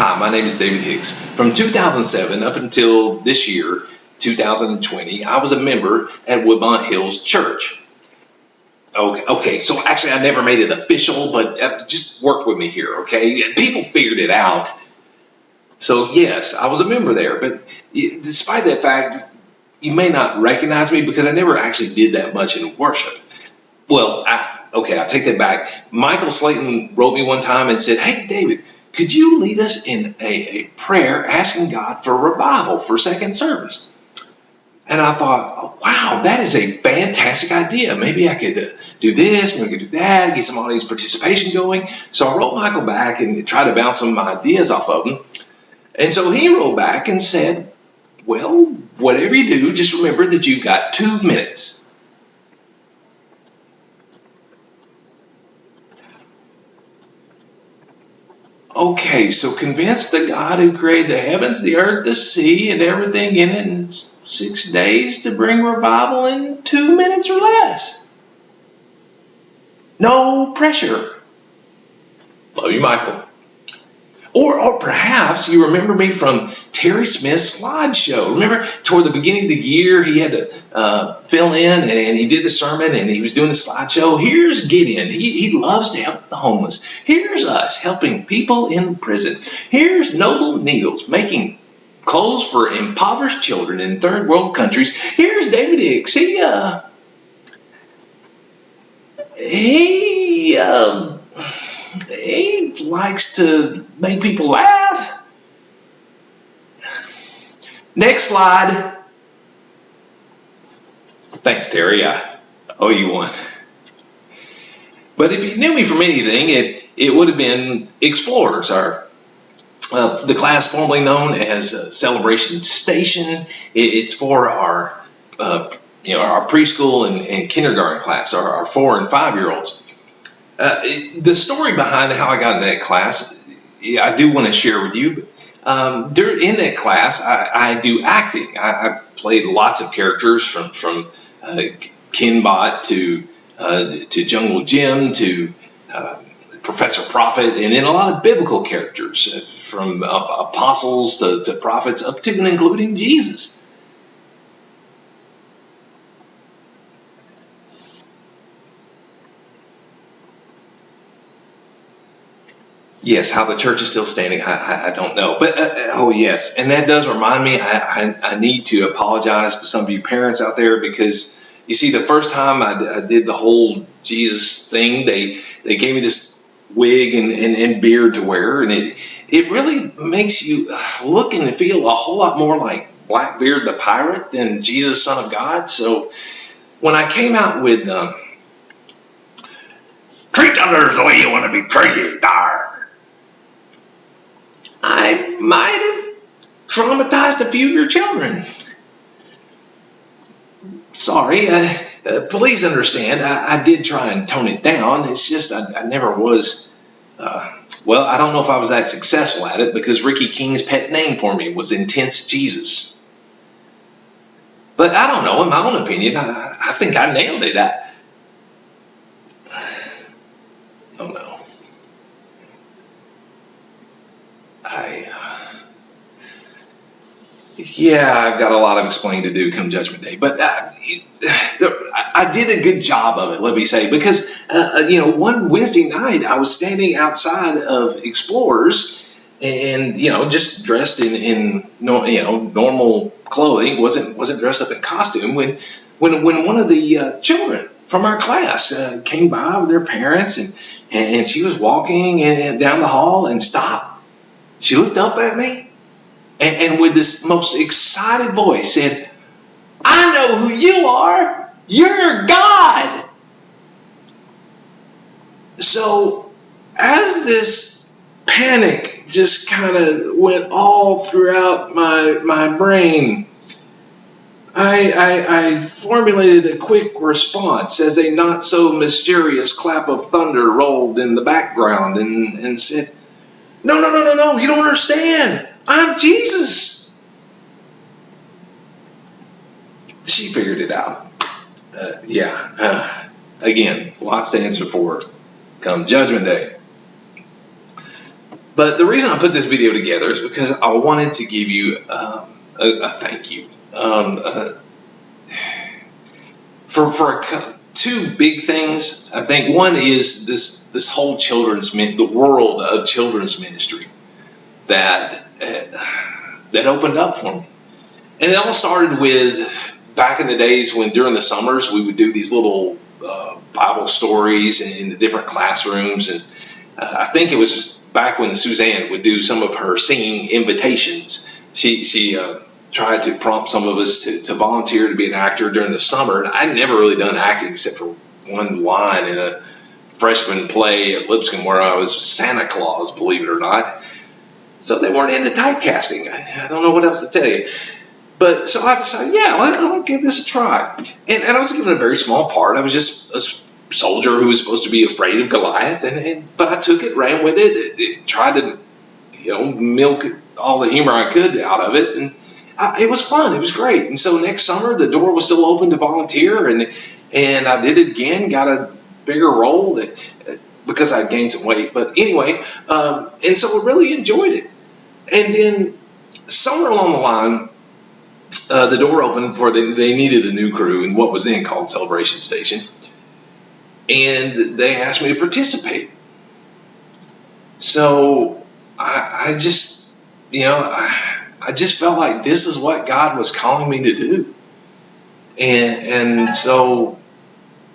Hi, my name is David Hicks. From 2007 up until this year, 2020, I was a member at Woodmont Hills Church. Okay, so actually I never made it official, but just work with me here, okay? People figured it out. So yes, I was a member there, but despite that fact, you may not recognize me because I never actually did that much in worship. Well, I take that back. Michael Slayton wrote me one time and said, "Hey, David, could you lead us in a prayer asking God for revival for second service?" And I thought, oh, wow, that is a fantastic idea. Maybe I could do this, maybe I could do that, get some audience participation going. So I wrote Michael back and tried to bounce some ideas off of him. And so he wrote back and said, well, whatever you do, just remember that you've got 2 minutes. Okay, so convince the God who created the heavens, the earth, the sea, and everything in it in 6 days to bring revival in 2 minutes or less. No pressure. Love you, Michael. Or perhaps you remember me from Terry Smith's slideshow. Remember, toward the beginning of the year, he had to fill in, and he did the sermon, and he was doing the slideshow. Here's Gideon. He loves to help the homeless. Here's us helping people in prison. Here's Noble Needles making clothes for impoverished children in third world countries. Here's David Hicks. He likes to make people laugh. Next slide. Thanks, Terry. I owe you one. But if you knew me from anything, it would have been Explorers, the class formerly known as Celebration Station. It's for our preschool and kindergarten class, our 4 and 5 year olds. The story behind how I got in that class, I do want to share with you. In that class, I do acting. I played lots of characters from Kinbot to Jungle Jim to Professor Prophet, and then a lot of biblical characters from apostles to prophets up to and including Jesus. Yes, how the church is still standing, I don't know. But, yes, and that does remind me, I need to apologize to some of you parents out there because, you see, the first time I did the whole Jesus thing, they gave me this wig and beard to wear, and it really makes you look and feel a whole lot more like Blackbeard the pirate than Jesus, Son of God. So when I came out with treat others the way you want to be treated, I might have traumatized a few of your children. Sorry, please understand, I did try and tone it down. It's just I never was, I don't know if I was that successful at it because Ricky King's pet name for me was Intense Jesus. But I don't know, in my own opinion, I think I nailed it. Oh no. I've got a lot of explaining to do come Judgment Day, but I did a good job of it, let me say, because one Wednesday night I was standing outside of Explorers, and just dressed in normal clothing, wasn't dressed up in costume when one of the children from our class came by with their parents, and she was walking and down the hall and stopped. She looked up at me. And with this most excited voice said, "I know who you are. You're God." So as this panic just kind of went all throughout my brain, I formulated a quick response as a not so mysterious clap of thunder rolled in the background and said, No, you don't understand. I'm Jesus. She figured it out. Again, lots to answer for come Judgment Day. But the reason I put this video together is because I wanted to give you a thank you. For two big things. I think one is this whole the world of children's ministry that that opened up for me. And it all started with back in the days when during the summers we would do these little Bible stories in the different classrooms. And I think it was back when Suzanne would do some of her singing invitations. She tried to prompt some of us to volunteer to be an actor during the summer. And I'd never really done acting except for one line in a freshman play at Lipscomb where I was Santa Claus, believe it or not. So they weren't into typecasting. I don't know what else to tell you. But so I decided, yeah, I'll give this a try. And I was given a very small part. I was just a soldier who was supposed to be afraid of Goliath. But I took it, ran with it, tried to, milk all the humor I could out of it. And it was fun. It was great. And so next summer, the door was still open to volunteer. And I did it again, got a bigger role because I gained some weight. But anyway, and so I really enjoyed it. And then somewhere along the line, the door opened for they needed a new crew in what was then called Celebration Station. And they asked me to participate. So I just, I just felt like this is what God was calling me to do. And so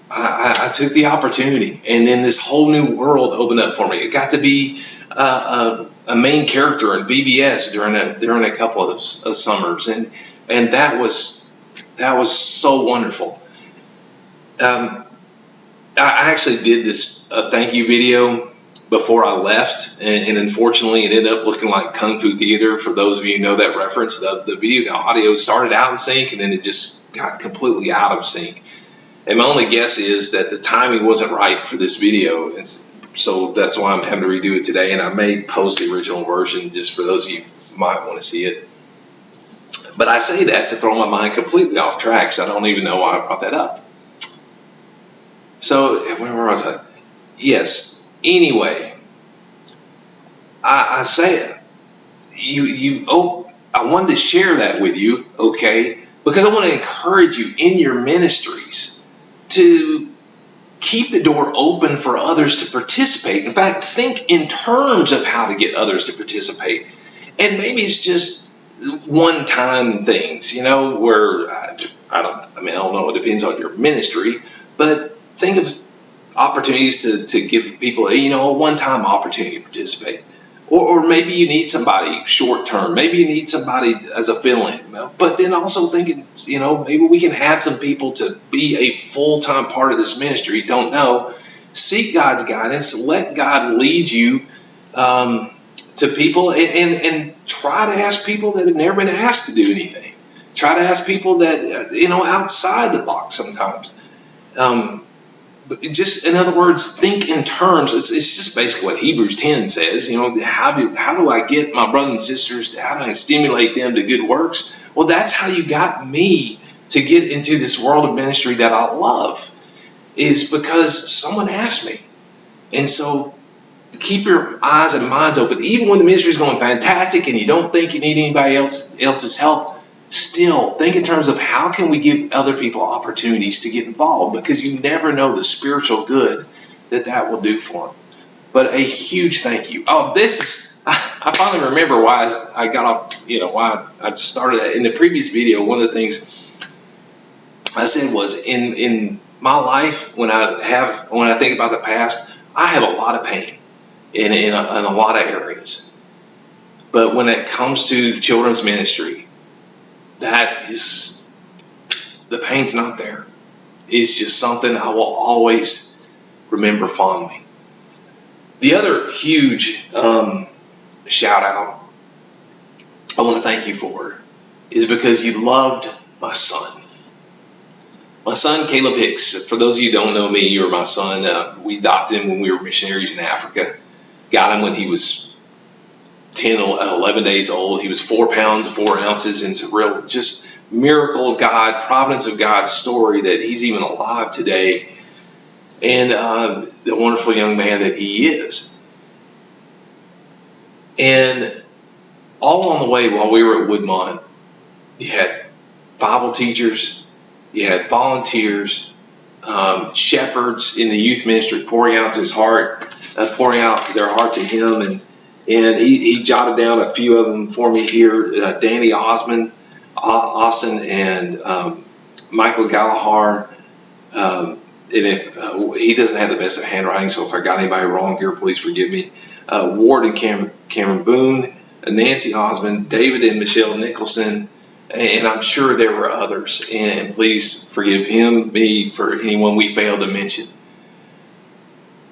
I took the opportunity, and then this whole new world opened up for me. It got to be a main character in VBS during a couple of summers, and that was so wonderful. I actually did this thank you video before I left, and unfortunately it ended up looking like Kung Fu Theater. For those of you who know that reference, the video, the audio started out in sync, and then it just got completely out of sync. And my only guess is that the timing wasn't right for this video, and so that's why I'm having to redo it today. And I may post the original version just for those of you who might want to see it. But I say that to throw my mind completely off track, so I don't even know why I brought that up. So where was I? Yes. Anyway, I say I wanted to share that with you, okay? Because I want to encourage you in your ministries to keep the door open for others to participate. In fact, think in terms of how to get others to participate. And maybe it's just one-time things, where I don't know, it depends on your ministry, but think of opportunities to give people a one-time opportunity to participate. Or maybe you need somebody short-term. Maybe you need somebody as a fill-in. But then also thinking, maybe we can add some people to be a full-time part of this ministry. Don't know. Seek God's guidance. Let God lead you to people, and try to ask people that have never been asked to do anything. Try to ask people that, outside the box sometimes. But just, in other words, think in terms. It's just basically what Hebrews 10 says. How do I get my brothers and sisters? How do I stimulate them to good works? Well, that's how you got me to get into this world of ministry that I love, is because someone asked me. And so keep your eyes and minds open, even when the ministry is going fantastic and you don't think you need anybody else's help. Still, think in terms of how can we give other people opportunities to get involved, because you never know the spiritual good that will do for them. But a huge thank you. Oh, I finally remember why I got off, why I started in the previous video. One of the things I said was in my life, when I think about the past, I have a lot of pain in a lot of areas. But when it comes to children's ministry, the pain's not there. It's just something I will always remember fondly. The other huge shout out I want to thank you for is because you loved my son. My son, Caleb Hicks. For those of you who don't know me, you're my son. We adopted him when we were missionaries in Africa. Got him when he was 10, 11 days old. He was 4 pounds, 4 ounces, and it's a real just miracle of God, providence of God's story that he's even alive today, and the wonderful young man that he is. And all on the way while we were at Woodmont, you had Bible teachers, you had volunteers, shepherds in the youth ministry pouring out his heart, pouring out their heart to him, and he jotted down a few of them for me here. Danny Austin, and Michael Gallagher. And he doesn't have the best of handwriting, so if I got anybody wrong here, please forgive me. Ward and Cameron Boone, Nancy Osmond, David and Michelle Nicholson, and I'm sure there were others. And please forgive me, for anyone we failed to mention.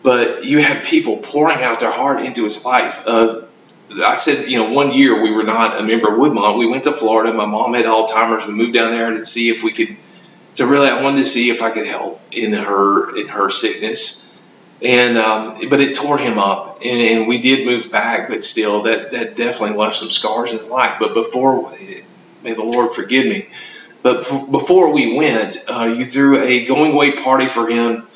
But you have people pouring out their heart into his life. I said, 1 year we were not a member of Woodmont. We went to Florida. My mom had Alzheimer's. We moved down there to see if we could. I wanted to see if I could help in her sickness, and but it tore him up, and we did move back, but still that definitely left some scars in his life. But may the Lord forgive me, but before we went, you threw a going away party for him,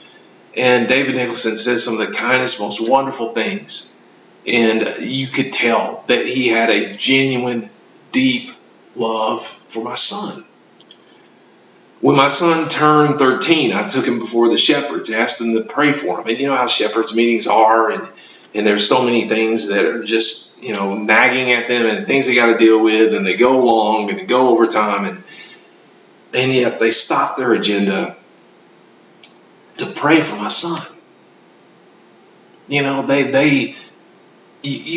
and David Nicholson said some of the kindest, most wonderful things, and you could tell that he had a genuine, deep love for my son. When my son turned 13, I took him before the shepherds, asked them to pray for him. And you know how shepherds meetings are, and there's so many things that are just, nagging at them, and things they got to deal with, and they go long and they go over time, and yet they stop their agenda to pray for my son. You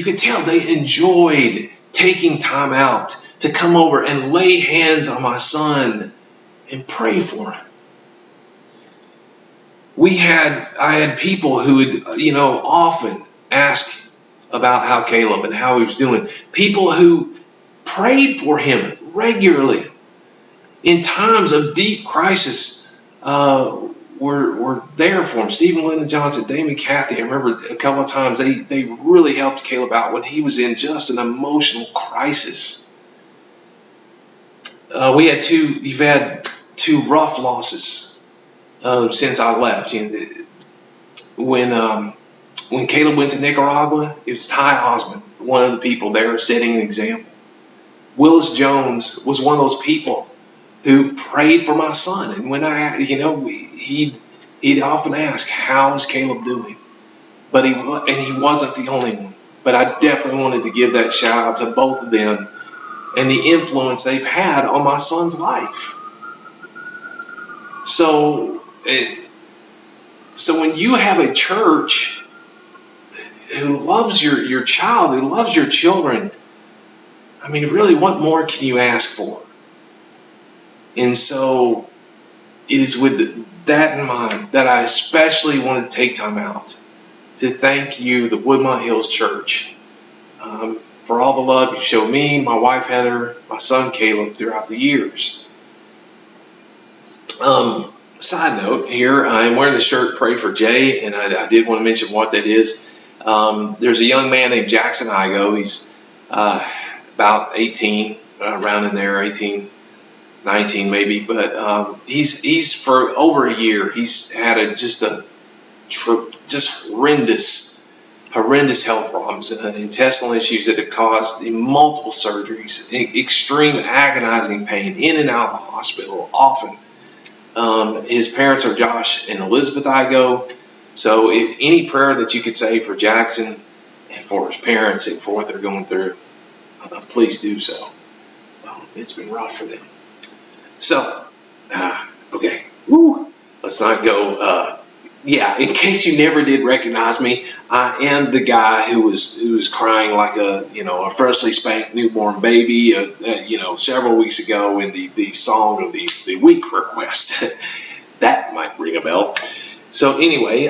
could tell they enjoyed taking time out to come over and lay hands on my son and pray for him. I had people who would, often ask about how Caleb and how he was doing. People who prayed for him regularly in times of deep crisis. Were there for him. Stephen Lyndon Johnson, Damon Cathy. I remember a couple of times they really helped Caleb out when he was in just an emotional crisis. You've had two rough losses since I left. When Caleb went to Nicaragua, it was Ty Osmond, one of the people there, setting an example. Willis Jones was one of those people who prayed for my son, and when he'd often ask, "How is Caleb doing?" But he wasn't the only one. But I definitely wanted to give that shout out to both of them and the influence they've had on my son's life. So when you have a church who loves your child, who loves your children, really, what more can you ask for? And so it is with that in mind that I especially want to take time out to thank you, the Woodmont Hills Church, for all the love you showed me, my wife Heather, my son Caleb throughout the years. Side note here, I'm wearing the shirt Pray for Jay, and I did want to mention what that is. There's a young man named Jackson Igo. He's about 18, around in there, 18, 19 maybe, but he's for over a year, he's had just horrendous health problems, intestinal issues that have caused multiple surgeries, extreme agonizing pain, in and out of the hospital often. His parents are Josh and Elizabeth Igo. So if any prayer that you could say for Jackson and for his parents and for what they're going through, please do so. It's been rough for them. So, okay. Woo. Let's not go. In case you never did recognize me, I am the guy who was crying like a freshly spanked newborn baby, several weeks ago in the song of the week request. That might ring a bell. So anyway,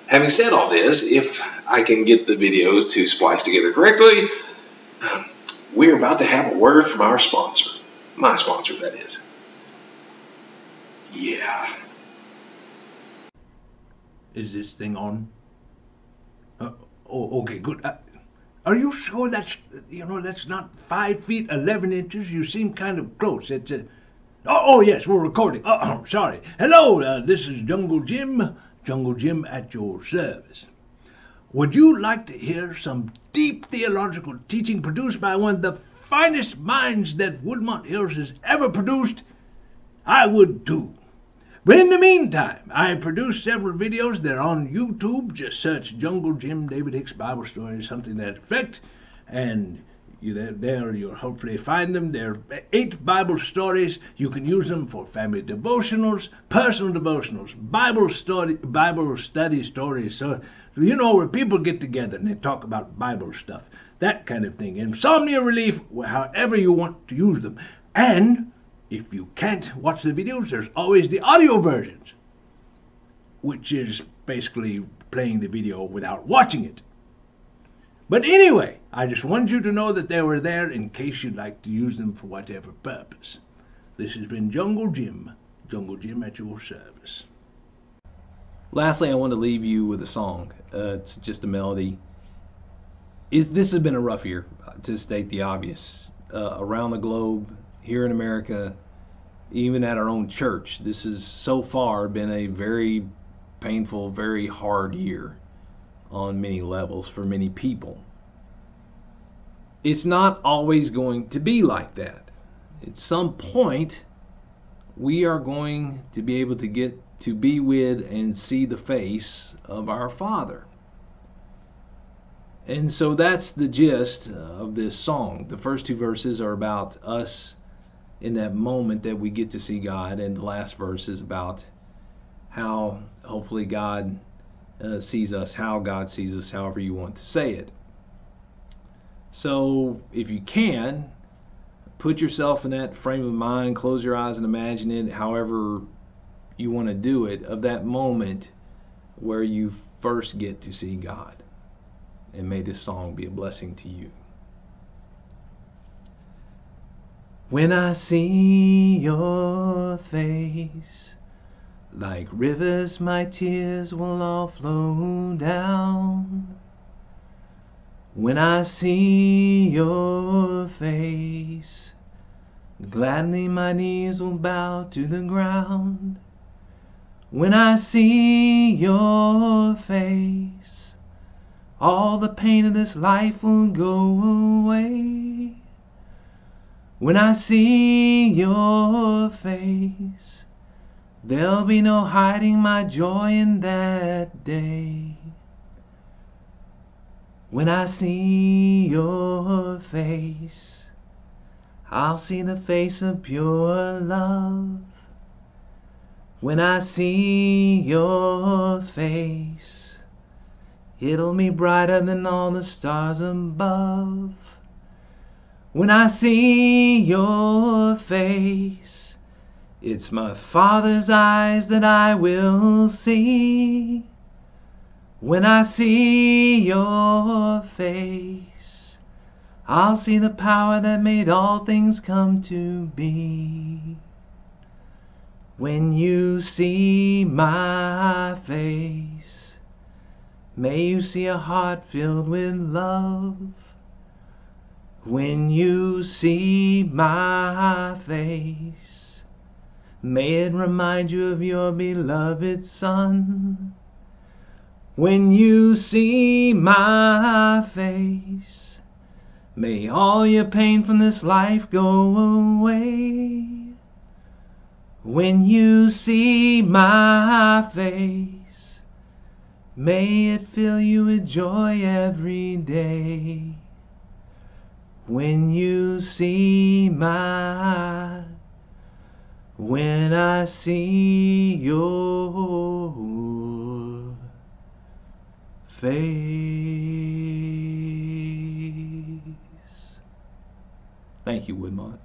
having said all this, if I can get the videos to splice together correctly, we're about to have a word from our sponsor. My sponsor, that is. Yeah. Is this thing on? Okay, good. Are you sure that's not 5 feet 11 inches? You seem kind of close. It's yes, we're recording. Sorry. Hello, this is Jungle Jim at your service. Would you like to hear some deep theological teaching produced by one of the finest minds that Woodmont Hills has ever produced? I would too. But in the meantime, I produced several videos. They're on YouTube. Just search Jungle Jim David Hicks Bible Stories, something to that effect, and you'll hopefully find them. They're 8 Bible stories. You can use them for family devotionals, personal devotionals, Bible study stories. So, where people get together and they talk about Bible stuff, that kind of thing. Insomnia relief, however you want to use them. And if you can't watch the videos, there's always the audio versions, which is basically playing the video without watching it. But anyway, I just wanted you to know that they were there in case you'd like to use them for whatever purpose. This has been Jungle Jim at your service. Lastly, I want to leave you with a song. It's just a melody. This has been a rough year, to state the obvious. Around the globe, here in America, even at our own church, this has so far been a very painful, very hard year on many levels for many people. It's not always going to be like that. At some point, we are going to be able to get to be with and see the face of our Father. And so that's the gist of this song. The first 2 verses are about us in that moment that we get to see God, and the last verse is about how hopefully God sees us, how God sees us, however you want to say it. So if you can, put yourself in that frame of mind, close your eyes and imagine it however you want to do it, of that moment where you first get to see God. And may this song be a blessing to you. When I see your face, like rivers my tears will all flow down. When I see your face, gladly my knees will bow to the ground. When I see your face, all the pain of this life will go away. When I see your face, there'll be no hiding my joy in that day. When I see your face, I'll see the face of pure love. When I see your face, it'll be brighter than all the stars above. When I see your face, it's my Father's eyes that I will see. When I see your face, I'll see the power that made all things come to be. When you see my face, may you see a heart filled with love. When you see my face, may it remind you of your beloved Son. When you see my face, may all your pain from this life go away. When you see my face, may it fill you with joy every day. When you see when I see your face. Thank you, Woodmont.